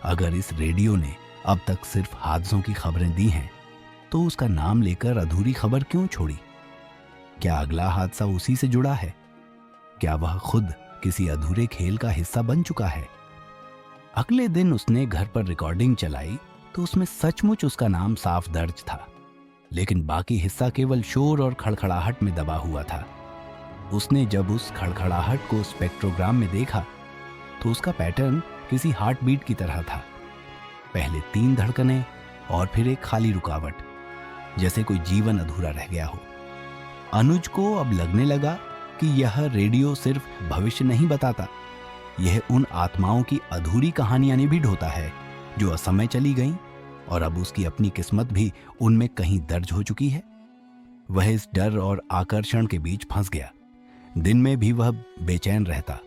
अगर इस रेडियो ने अब तक सिर्फ हादसों की खबरें दी हैं, तो उसका नाम लेकर अधूरी खबर क्यों छोड़ी? क्या अगला हादसा उसी से जुड़ा है? क्या वह खुद किसी अधूरे खेल का हिस्सा बन चुका है? अगले दिन उसने घर पर रिकॉर्डिंग चलाई तो उसमें सचमुच उसका नाम साफ दर्ज था, लेकिन बाकी हिस्सा केवल शोर और खड़खड़ाहट में दबा हुआ था। उसने जब उस खड़खड़ाहट को स्पेक्ट्रोग्राम में देखा तो उसका पैटर्न किसी हार्ट बीट की तरह था। पहले 3 धड़कनें और फिर एक खाली रुकावट, जैसे कोई जीवन अधूरा रह गया हो। अनुज को अब लगने लगा कि यह रेडियो सिर्फ भविष्य नहीं बताता, यह उन आत्माओं की अधूरी कहानियां भी ढोता है जो असमय चली गईं और अब उसकी अपनी किस्मत भी उनमें कहीं दर्ज हो चुकी है। वह इस डर और आकर्षण के बीच फंस गया। दिन में भी वह बेचैन रहता।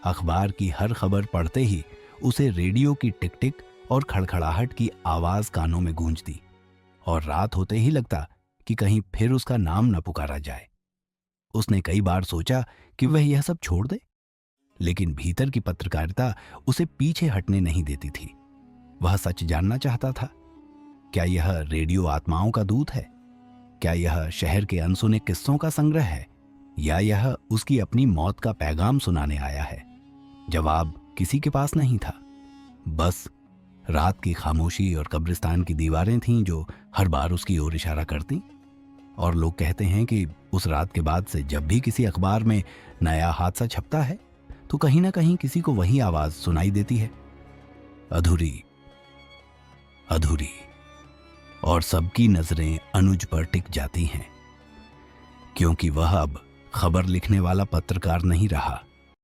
अखबार की हर खबर पढ़ते ही उसे रेडियो की टिक टिक और खड़खड़ाहट की आवाज कानों में गूंजती, और रात होते ही लगता कि कहीं फिर उसका नाम न पुकारा जाए। उसने कई बार सोचा कि वह यह सब छोड़ दे, लेकिन भीतर की पत्रकारिता उसे पीछे हटने नहीं देती थी। वह सच जानना चाहता था। क्या यह रेडियो आत्माओं का दूत है? क्या यह शहर के अनसुने किस्सों का संग्रह है, या यह उसकी अपनी मौत का पैगाम सुनाने आया है? जवाब किसी के पास नहीं था। बस रात की खामोशी और कब्रिस्तान की दीवारें थीं जो हर बार उसकी ओर इशारा करती। और लोग कहते हैं कि उस रात के बाद से जब भी किसी अखबार में नया हादसा छपता है तो कहीं ना कहीं किसी को वही आवाज सुनाई देती है, अधूरी अधूरी। और सबकी नजरें अनुज पर टिक जाती हैं, क्योंकि वह अब खबर लिखने वाला पत्रकार नहीं रहा,